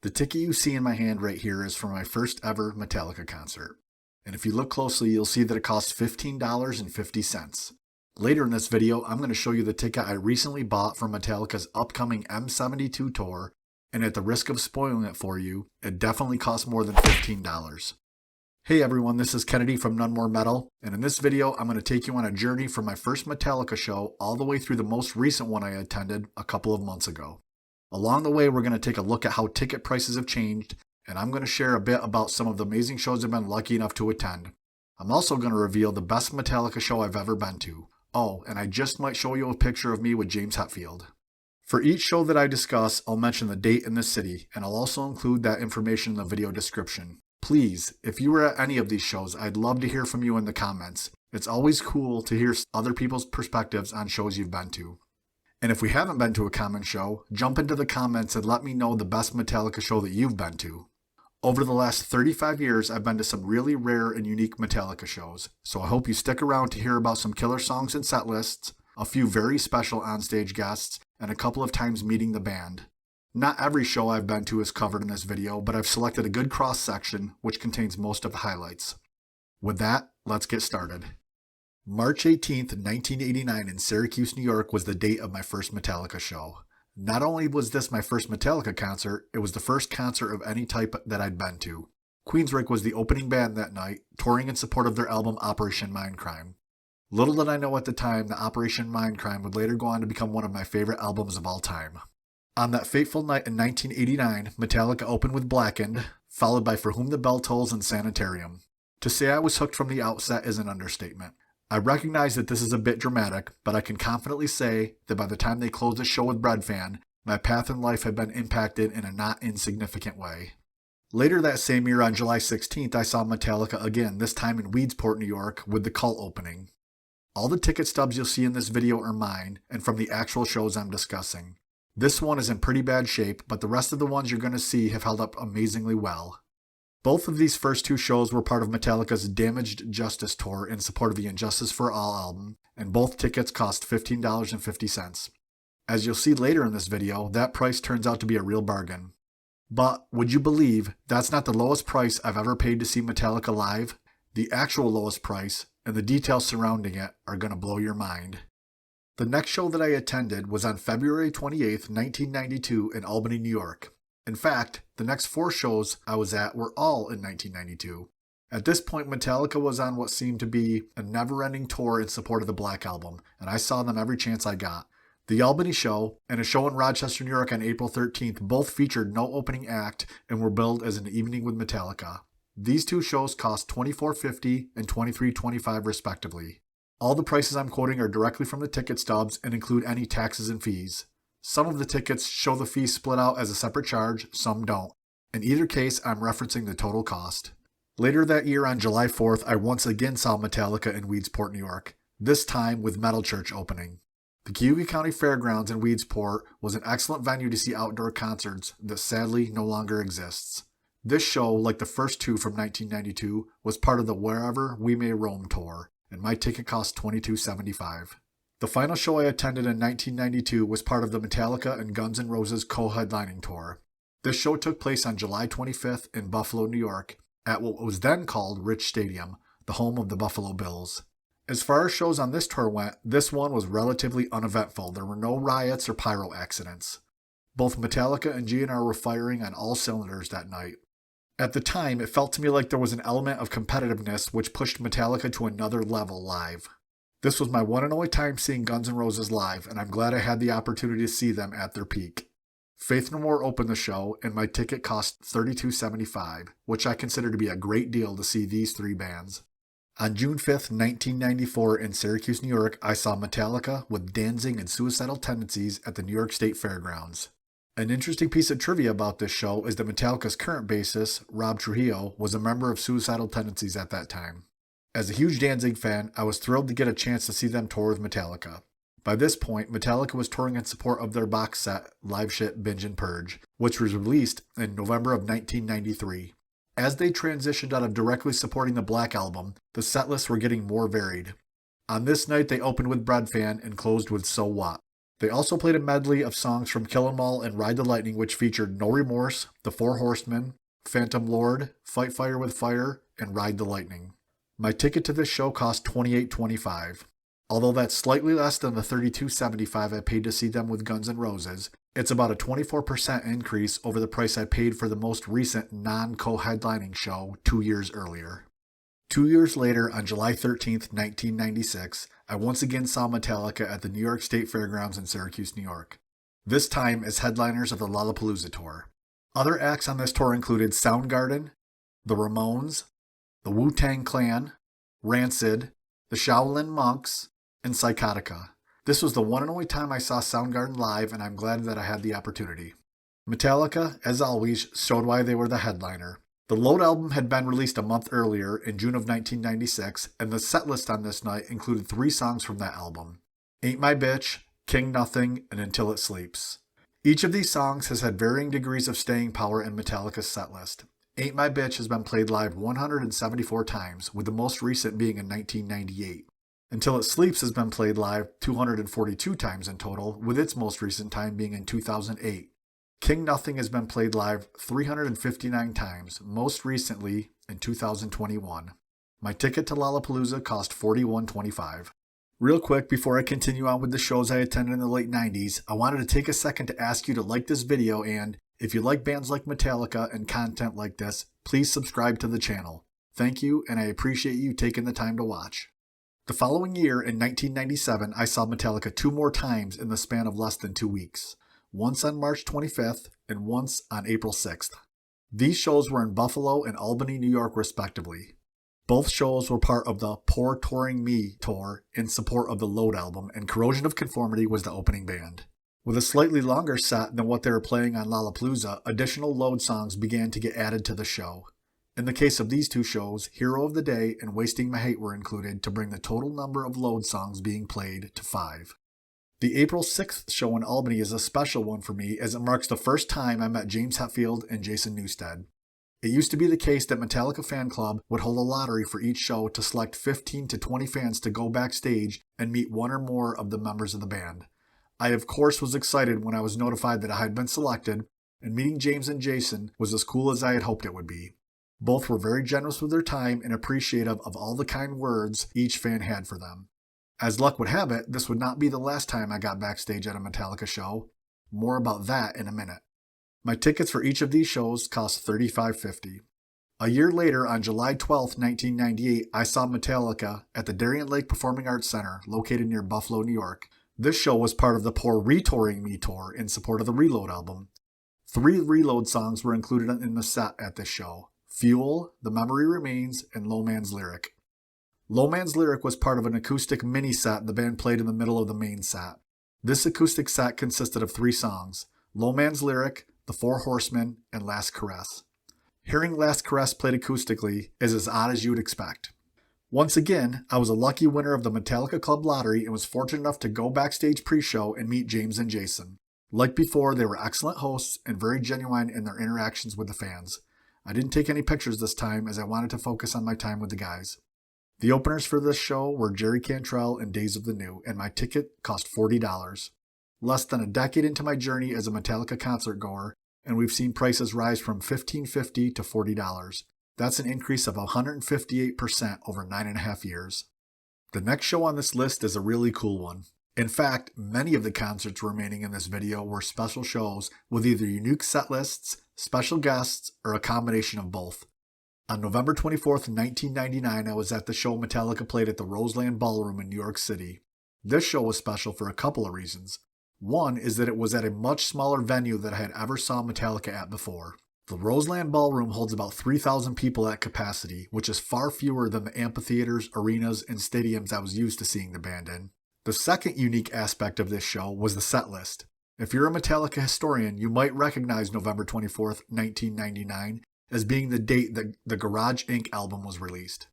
The ticket you see in my hand right here is for my first ever Metallica concert. And if you look closely, you'll see that it costs $15.50. Later in this video, I'm going to show you the ticket I recently bought for Metallica's upcoming M72 tour, and at the risk of spoiling it for you, it definitely costs more than $15. Hey everyone, this is Kennedy from None More Metal, and in this video I'm going to take you on a journey from my first Metallica show all the way through the most recent one I attended a couple of months ago. Along the way we're going to take a look at how ticket prices have changed, and I'm going to share a bit about some of the amazing shows I've been lucky enough to attend. I'm also going to reveal the best Metallica show I've ever been to. Oh, and I just might show you a picture of me with James Hetfield. For each show that I discuss, I'll mention the date and the city, and I'll also include that information in the video description. Please, if you were at any of these shows, I'd love to hear from you in the comments. It's always cool to hear other people's perspectives on shows you've been to. And if we haven't been to a common show, jump into the comments and let me know the best Metallica show that you've been to. Over the last 35 years, I've been to some really rare and unique Metallica shows, so I hope you stick around to hear about some killer songs and set lists, a few very special onstage guests, and a couple of times meeting the band. Not every show I've been to is covered in this video, but I've selected a good cross-section which contains most of the highlights. With that, let's get started. March 18th, 1989 in Syracuse, New York was the date of my first Metallica show. Not only was this my first Metallica concert, it was the first concert of any type that I'd been to. Queensryche was the opening band that night, touring in support of their album Operation Mindcrime. Little did I know at the time that Operation Mindcrime would later go on to become one of my favorite albums of all time. On that fateful night in 1989, Metallica opened with Blackened, followed by For Whom the Bell Tolls and Sanitarium. To say I was hooked from the outset is an understatement. I recognize that this is a bit dramatic, but I can confidently say that by the time they closed the show with Breadfan, my path in life had been impacted in a not insignificant way. Later that same year on July 16th, I saw Metallica again, this time in Weedsport, New York, with the Cult opening. All the ticket stubs you'll see in this video are mine, and from the actual shows I'm discussing. This one is in pretty bad shape, but the rest of the ones you're going to see have held up amazingly well. Both of these first two shows were part of Metallica's Damaged Justice tour in support of the Injustice for All album, and both tickets cost $15.50. As you'll see later in this video, that price turns out to be a real bargain. But, would you believe, that's not the lowest price I've ever paid to see Metallica live? The actual lowest price, and the details surrounding it, are going to blow your mind. The next show that I attended was on February 28th, 1992 in Albany, New York. In fact, the next 4 shows I was at were all in 1992. At this point, Metallica was on what seemed to be a never-ending tour in support of the Black Album, and I saw them every chance I got. The Albany show and a show in Rochester, New York on April 13th both featured no opening act and were billed as an evening with Metallica. These two shows cost $24.50 and $23.25 respectively. All the prices I'm quoting are directly from the ticket stubs and include any taxes and fees. Some of the tickets show the fees split out as a separate charge, some don't. In either case, I'm referencing the total cost. Later that year on July 4th, I once again saw Metallica in Weedsport, New York, this time with Metal Church opening. The Cayuga County Fairgrounds in Weedsport was an excellent venue to see outdoor concerts that sadly no longer exists. This show, like the first two from 1992, was part of the Wherever We May Roam tour, and my ticket cost $22.75. The final show I attended in 1992 was part of the Metallica and Guns N' Roses co-headlining tour. This show took place on July 25th in Buffalo, New York, at what was then called Rich Stadium, the home of the Buffalo Bills. As far as shows on this tour went, this one was relatively uneventful. There were no riots or pyro accidents. Both Metallica and GNR were firing on all cylinders that night. At the time, it felt to me like there was an element of competitiveness which pushed Metallica to another level live. This was my one and only time seeing Guns N' Roses live, and I'm glad I had the opportunity to see them at their peak. Faith No More opened the show, and my ticket cost $32.75, which I consider to be a great deal to see these 3 bands. On June 5th, 1994 in Syracuse, New York, I saw Metallica with Danzig and Suicidal Tendencies at the New York State Fairgrounds. An interesting piece of trivia about this show is that Metallica's current bassist, Rob Trujillo, was a member of Suicidal Tendencies at that time. As a huge Danzig fan, I was thrilled to get a chance to see them tour with Metallica. By this point, Metallica was touring in support of their box set, Live Shit, Binge and Purge, which was released in November of 1993. As they transitioned out of directly supporting the Black Album, the set lists were getting more varied. On this night, they opened with Breadfan and closed with So What. They also played a medley of songs from Kill 'Em All and Ride the Lightning, which featured No Remorse, The Four Horsemen, Phantom Lord, Fight Fire with Fire, and Ride the Lightning. My ticket to this show cost $28.25. Although that's slightly less than the $32.75 I paid to see them with Guns N' Roses, it's about a 24% increase over the price I paid for the most recent non-co-headlining show 2 years earlier. 2 years later, on July 13th, 1996, I once again saw Metallica at the New York State Fairgrounds in Syracuse, New York. This time as headliners of the Lollapalooza tour. Other acts on this tour included Soundgarden, the Ramones, the Wu-Tang Clan, Rancid, the Shaolin Monks, and Psychotica. This was the one and only time I saw Soundgarden live, and I'm glad that I had the opportunity. Metallica, as always, showed why they were the headliner. The Load album had been released a month earlier, in June of 1996, and the setlist on this night included 3 songs from that album: Ain't My Bitch, King Nothing, and Until It Sleeps. Each of these songs has had varying degrees of staying power in Metallica's setlist. Ain't My Bitch has been played live 174 times, with the most recent being in 1998. Until It Sleeps has been played live 242 times in total, with its most recent time being in 2008. King Nothing has been played live 359 times, most recently in 2021. My ticket to Lollapalooza cost $41.25. Real quick, before I continue on with the shows I attended in the late 90s, I wanted to take a second to ask you to like this video, and if you like bands like Metallica and content like this, please subscribe to the channel. Thank you, and I appreciate you taking the time to watch. The following year, in 1997, I saw Metallica 2 more times in the span of less than 2 weeks. Once on March 25th and once on April 6th. These shows were in Buffalo and Albany, New York, respectively. Both shows were part of the Poor Touring Me tour in support of the Load album, and Corrosion of Conformity was the opening band. With a slightly longer set than what they were playing on Lollapalooza, additional Load songs began to get added to the show. In the case of these 2 shows, Hero of the Day and Wasting My Hate were included to bring the total number of Load songs being played to 5. The April 6th show in Albany is a special one for me, as it marks the first time I met James Hetfield and Jason Newsted. It used to be the case that Metallica Fan Club would hold a lottery for each show to select 15 to 20 fans to go backstage and meet one or more of the members of the band. I, of course, was excited when I was notified that I had been selected, and meeting James and Jason was as cool as I had hoped it would be. Both were very generous with their time and appreciative of all the kind words each fan had for them. As luck would have it, this would not be the last time I got backstage at a Metallica show. More about that in a minute. My tickets for each of these shows cost $35.50. A year later, on July 12, 1998, I saw Metallica at the Darien Lake Performing Arts Center, located near Buffalo, New York. This show was part of the Poor Retouring Me tour in support of the Reload album. 3 Reload songs were included in the set at this show: Fuel, The Memory Remains, and Low Man's Lyric. Low Man's Lyric was part of an acoustic mini set the band played in the middle of the main set. This acoustic set consisted of 3 songs: Low Man's Lyric, The Four Horsemen, and Last Caress. Hearing Last Caress played acoustically is as odd as you would expect. Once again, I was a lucky winner of the Metallica Club lottery and was fortunate enough to go backstage pre-show and meet James and Jason. Like before, they were excellent hosts and very genuine in their interactions with the fans. I didn't take any pictures this time as I wanted to focus on my time with the guys. The openers for this show were Jerry Cantrell and Days of the New, and my ticket cost $40. Less than a decade into my journey as a Metallica concert goer, and we've seen prices rise from $15.50 to $40. That's an increase of 158% over 9.5 years. The next show on this list is a really cool one. In fact, many of the concerts remaining in this video were special shows with either unique set lists, special guests, or a combination of both. On November 24th, 1999, I was at the show Metallica played at the Roseland Ballroom in New York City. This show was special for a couple of reasons. One is that it was at a much smaller venue than I had ever saw Metallica at before. The Roseland Ballroom holds about 3,000 people at capacity, which is far fewer than the amphitheaters, arenas, and stadiums I was used to seeing the band in. The second unique aspect of this show was the set list. If you're a Metallica historian, you might recognize November 24th, 1999, as being the date that the Garage Inc. album was released.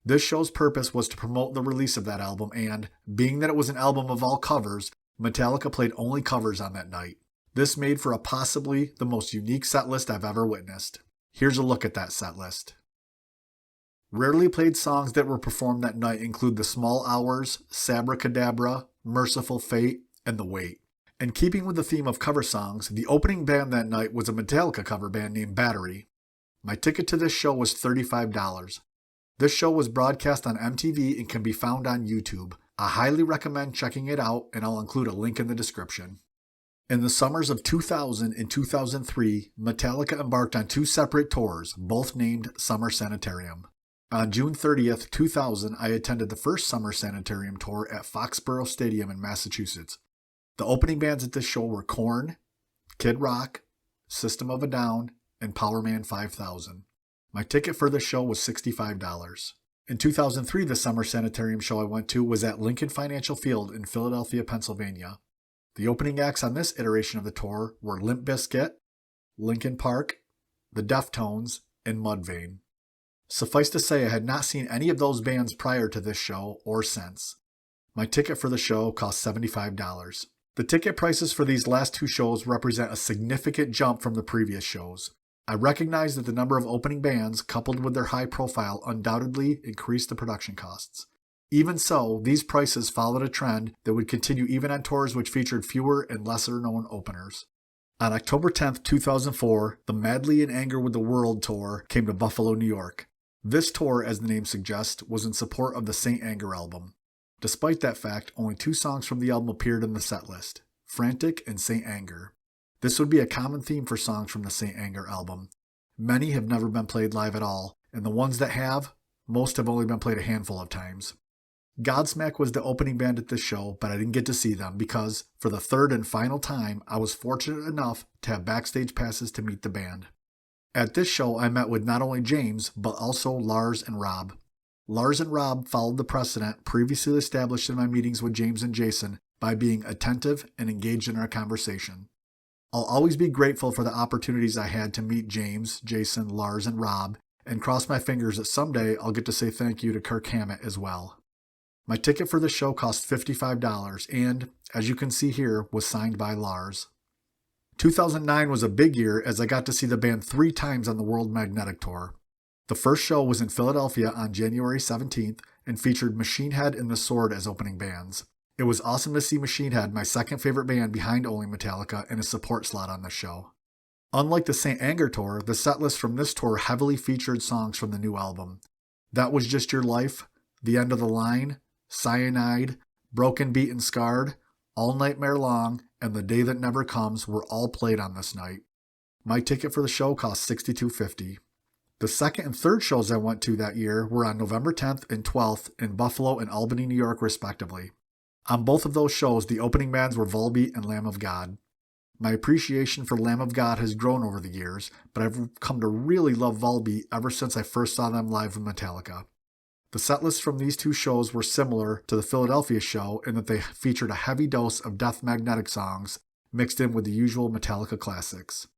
This show's purpose was to promote the release of that album, and, being that it was an album of all covers, Metallica played only covers on that night. This made for possibly the most unique set list I've ever witnessed. Here's a look at that set list. Rarely played songs that were performed that night include The Small Hours, Sabracadabra, Merciful Fate, and The Wait. In keeping with the theme of cover songs, the opening band that night was a Metallica cover band named Battery. My ticket to this show was $35. This show was broadcast on MTV and can be found on YouTube. I highly recommend checking it out, and I'll include a link in the description. In the summers of 2000 and 2003, Metallica embarked on two separate tours, both named Summer Sanitarium. On June 30th, 2000, I attended the first Summer Sanitarium tour at Foxborough Stadium in Massachusetts. The opening bands at this show were Korn, Kid Rock, System of a Down, and Powerman 5000. My ticket for this show was $65. In 2003, the Summer Sanitarium show I went to was at Lincoln Financial Field in Philadelphia, Pennsylvania. The opening acts on this iteration of the tour were Limp Bizkit, Linkin Park, the Deftones, and Mudvayne. Suffice to say, I had not seen any of those bands prior to this show or since. My ticket for the show cost $75. The ticket prices for these last two shows represent a significant jump from the previous shows. I recognize that the number of opening bands, coupled with their high profile, undoubtedly increased the production costs. Even so, these prices followed a trend that would continue even on tours which featured fewer and lesser-known openers. On October 10, 2004, the Madly in Anger with the World tour came to Buffalo, New York. This tour, as the name suggests, was in support of the Saint Anger album. Despite that fact, only two songs from the album appeared in the setlist, Frantic and Saint Anger. This would be a common theme for songs from the Saint Anger album. Many have never been played live at all, and the ones that have, most have only been played a handful of times. Godsmack was the opening band at this show, but I didn't get to see them because, for the third and final time, I was fortunate enough to have backstage passes to meet the band. At this show, I met with not only James, but also Lars and Rob. Lars and Rob followed the precedent previously established in my meetings with James and Jason by being attentive and engaged in our conversation. I'll always be grateful for the opportunities I had to meet James, Jason, Lars, and Rob, and cross my fingers that someday I'll get to say thank you to Kirk Hammett as well. My ticket for the show cost $55 and, as you can see here, was signed by Lars. 2009 was a big year as I got to see the band 3 times on the World Magnetic Tour. The first show was in Philadelphia on January 17th and featured Machine Head and The Sword as opening bands. It was awesome to see Machine Head, my second favorite band behind only Metallica, in a support slot on the show. Unlike the Saint Anger tour, the setlist from this tour heavily featured songs from the new album. That Was Just Your Life, The End of the Line, Cyanide, Broken, Beat, and Scarred, All Nightmare Long, and The Day That Never Comes were all played on this night. My ticket for the show cost $62.50. The second and third shows I went to that year were on November 10th and 12th in Buffalo and Albany, New York, respectively. On both of those shows, the opening bands were Volbeat and Lamb of God. My appreciation for Lamb of God has grown over the years, but I've come to really love Volbeat ever since I first saw them live with Metallica. The setlists from these two shows were similar to the Philadelphia show in that they featured a heavy dose of Death Magnetic songs mixed in with the usual Metallica classics.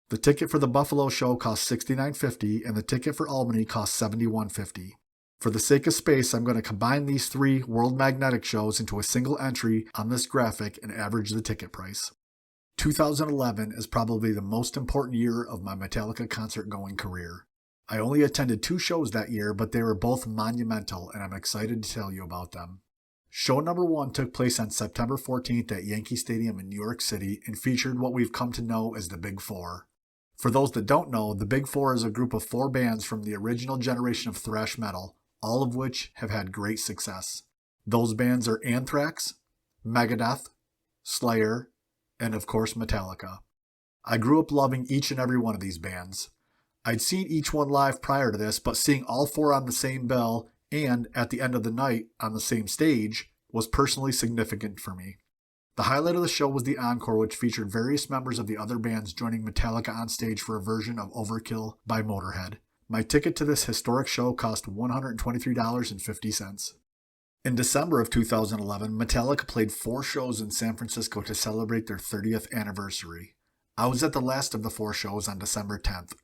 The ticket for the Buffalo show cost $69.50 and the ticket for Albany cost $71.50. For the sake of space, I'm going to combine these 3 World Magnetic shows into a single entry on this graphic and average the ticket price. 2011 is probably the most important year of my Metallica concert-going career. I only attended 2 shows that year, but they were both monumental, and I'm excited to tell you about them. Show number 1 took place on September 14th at Yankee Stadium in New York City and featured what we've come to know as the Big Four. For those that don't know, the Big Four is a group of 4 bands from the original generation of thrash metal, all of which have had great success. Those bands are Anthrax, Megadeth, Slayer, and of course Metallica. I grew up loving each and every one of these bands. I'd seen each one live prior to this, but seeing all 4 on the same bill and, at the end of the night, on the same stage, was personally significant for me. The highlight of the show was the encore, which featured various members of the other bands joining Metallica on stage for a version of Overkill by Motorhead. My ticket to this historic show cost $123.50. In December of 2011, Metallica played 4 shows in San Francisco to celebrate their 30th anniversary. I was at the last of the 4 shows on December 10th.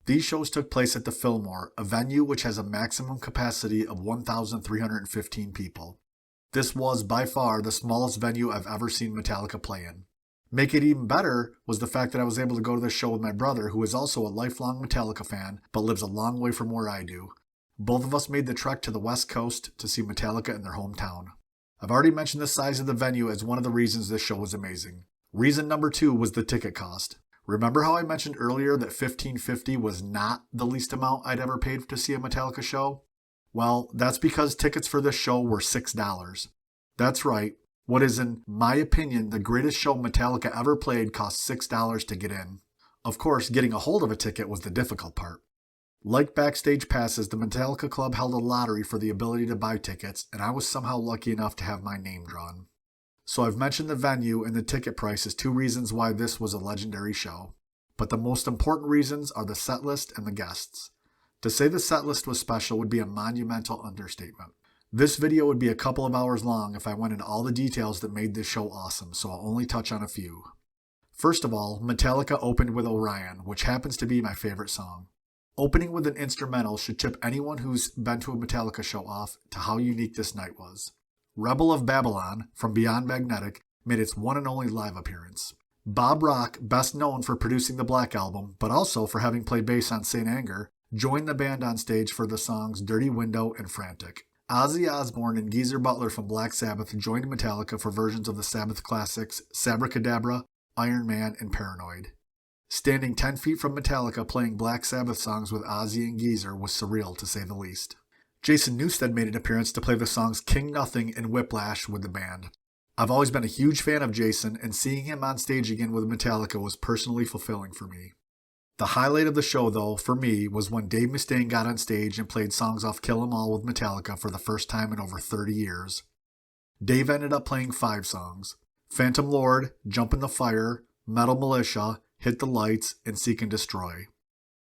These shows took place at the Fillmore, a venue which has a maximum capacity of 1,315 people. This was by far the smallest venue I've ever seen Metallica play in. Make it even better was the fact that I was able to go to this show with my brother, who is also a lifelong Metallica fan, but lives a long way from where I do. Both of us made the trek to the West Coast to see Metallica in their hometown. I've already mentioned the size of the venue as one of the reasons this show was amazing. Reason number 2 was the ticket cost. Remember how I mentioned earlier that $15.50 was not the least amount I'd ever paid to see a Metallica show? Well, that's because tickets for this show were $6. That's right. What is, in my opinion, the greatest show Metallica ever played cost $6 to get in. Of course, getting a hold of a ticket was the difficult part. Like backstage passes, the Metallica Club held a lottery for the ability to buy tickets, and I was somehow lucky enough to have my name drawn. So I've mentioned the venue and the ticket price as 2 reasons why this was a legendary show. But the most important reasons are the set list and the guests. To say the set list was special would be a monumental understatement. This video would be a couple of hours long if I went into all the details that made this show awesome, so I'll only touch on a few. First of all, Metallica opened with Orion, which happens to be my favorite song. Opening with an instrumental should tip anyone who's been to a Metallica show off to how unique this night was. Rebel of Babylon, from Beyond Magnetic, made its one and only live appearance. Bob Rock, best known for producing the Black Album, but also for having played bass on Saint Anger, joined the band on stage for the songs Dirty Window and Frantic. Ozzy Osbourne and Geezer Butler from Black Sabbath joined Metallica for versions of the Sabbath classics Sabracadabra, Iron Man, and Paranoid. Standing 10 feet from Metallica playing Black Sabbath songs with Ozzy and Geezer was surreal to say the least. Jason Newsted made an appearance to play the songs King Nothing and Whiplash with the band. I've always been a huge fan of Jason, and seeing him on stage again with Metallica was personally fulfilling for me. The highlight of the show, though, for me, was when Dave Mustaine got on stage and played songs off Kill 'Em All with Metallica for the first time in over 30 years. Dave ended up playing 5 songs: Phantom Lord, Jump in the Fire, Metal Militia, Hit the Lights, and Seek and Destroy.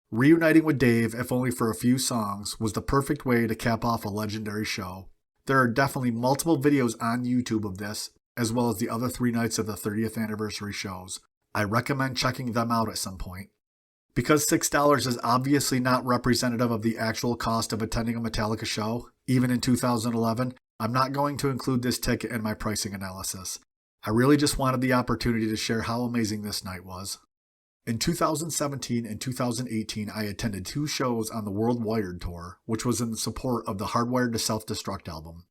Reuniting with Dave, if only for a few songs, was the perfect way to cap off a legendary show. There are definitely multiple videos on YouTube of this, as well as the other 3 nights of the 30th anniversary shows. I recommend checking them out at some point. Because $6 is obviously not representative of the actual cost of attending a Metallica show, even in 2011, I'm not going to include this ticket in my pricing analysis. I really just wanted the opportunity to share how amazing this night was. In 2017 and 2018, I attended 2 shows on the World Wired Tour, which was in support of the Hardwired to Self-Destruct album.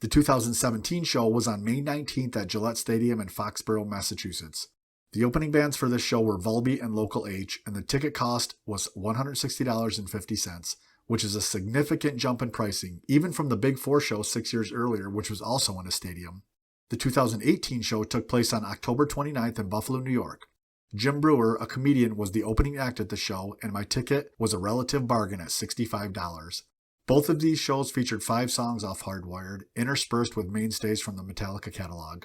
The 2017 show was on May 19th at Gillette Stadium in Foxborough, Massachusetts. The opening bands for this show were Volbeat and Local H, and the ticket cost was $160.50, which is a significant jump in pricing, even from the Big 4 show 6 years earlier, which was also in a stadium. The 2018 show took place on October 29th in Buffalo, New York. Jim Brewer, a comedian, was the opening act at the show, and my ticket was a relative bargain at $65. Both of these shows featured 5 songs off Hardwired, interspersed with mainstays from the Metallica catalog.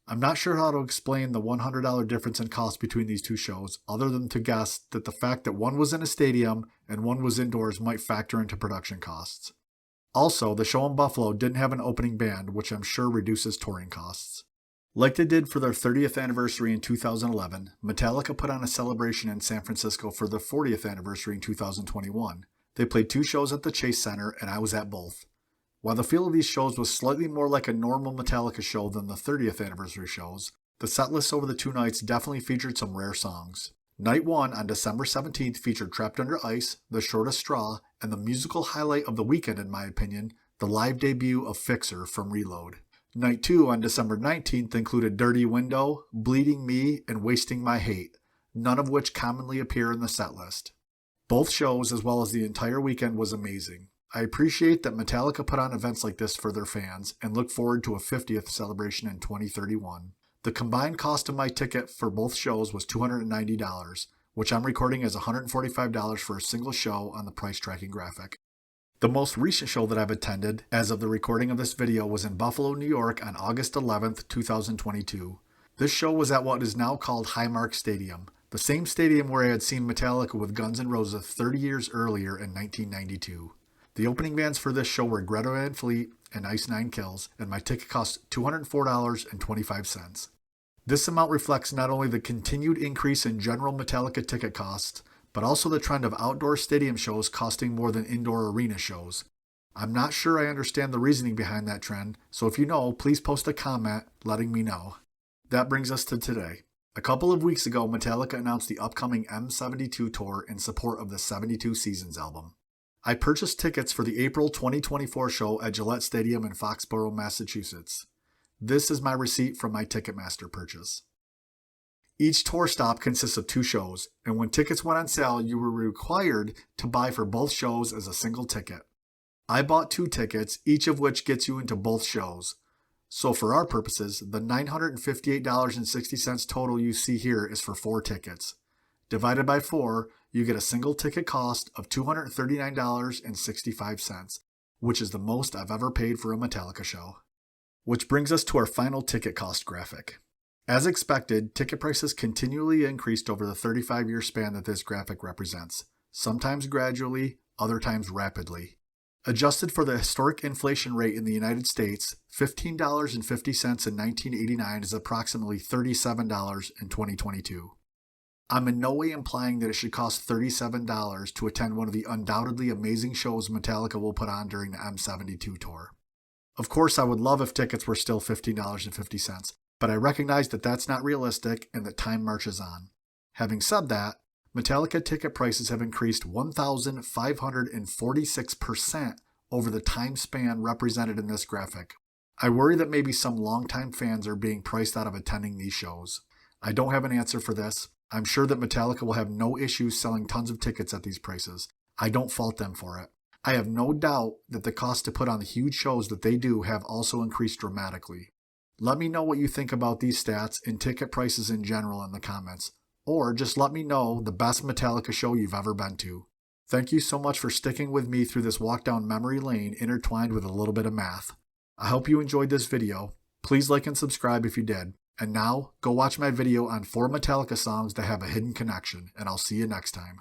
I'm not sure how to explain the $100 difference in cost between these 2 shows, other than to guess that the fact that one was in a stadium and one was indoors might factor into production costs. Also, the show in Buffalo didn't have an opening band, which I'm sure reduces touring costs. Like they did for their 30th anniversary in 2011, Metallica put on a celebration in San Francisco for their 40th anniversary in 2021. They played 2 shows at the Chase Center, and I was at both. While the feel of these shows was slightly more like a normal Metallica show than the 30th anniversary shows, the setlist over the 2 nights definitely featured some rare songs. Night 1 on December 17th featured Trapped Under Ice, The Shortest Straw, and the musical highlight of the weekend in my opinion, the live debut of Fixer from Reload. Night 2 on December 19th included Dirty Window, Bleeding Me, and Wasting My Hate, none of which commonly appear in the setlist. Both shows, as well as the entire weekend, was amazing. I appreciate that Metallica put on events like this for their fans and look forward to a 50th celebration in 2031. The combined cost of my ticket for both shows was $290, which I'm recording as $145 for a single show on the price tracking graphic. The most recent show that I've attended, as of the recording of this video, was in Buffalo, New York on August 11th, 2022. This show was at what is now called Highmark Stadium, the same stadium where I had seen Metallica with Guns N' Roses 30 years earlier in 1992. The opening bands for this show were Greta Van Fleet and Ice Nine Kills, and my ticket cost $204.25. This amount reflects not only the continued increase in general Metallica ticket costs, but also the trend of outdoor stadium shows costing more than indoor arena shows. I'm not sure I understand the reasoning behind that trend, so if you know, please post a comment letting me know. That brings us to today. A couple of weeks ago, Metallica announced the upcoming M72 tour in support of the 72 Seasons album. I purchased tickets for the April 2024 show at Gillette Stadium in Foxborough, Massachusetts. This is my receipt from my Ticketmaster purchase. Each tour stop consists of 2 shows, and when tickets went on sale, you were required to buy for both shows as a single ticket. I bought 2 tickets, each of which gets you into both shows. So for our purposes, the $958.60 total you see here is for 4 tickets. Divided by 4, you get a single ticket cost of $239.65, which is the most I've ever paid for a Metallica show. Which brings us to our final ticket cost graphic. As expected, ticket prices continually increased over the 35-year span that this graphic represents, sometimes gradually, other times rapidly. Adjusted for the historic inflation rate in the United States, $15.50 in 1989 is approximately $37 in 2022. I'm in no way implying that it should cost $37 to attend one of the undoubtedly amazing shows Metallica will put on during the M72 tour. Of course, I would love if tickets were still $15.50, but I recognize that that's not realistic and that time marches on. Having said that, Metallica ticket prices have increased 1,546% over the time span represented in this graphic. I worry that maybe some longtime fans are being priced out of attending these shows. I don't have an answer for this. I'm sure that Metallica will have no issues selling tons of tickets at these prices. I don't fault them for it. I have no doubt that the cost to put on the huge shows that they do have also increased dramatically. Let me know what you think about these stats and ticket prices in general in the comments, or just let me know the best Metallica show you've ever been to. Thank you so much for sticking with me through this walk down memory lane intertwined with a little bit of math. I hope you enjoyed this video. Please like and subscribe if you did. And now, go watch my video on 4 Metallica songs that have a hidden connection, and I'll see you next time.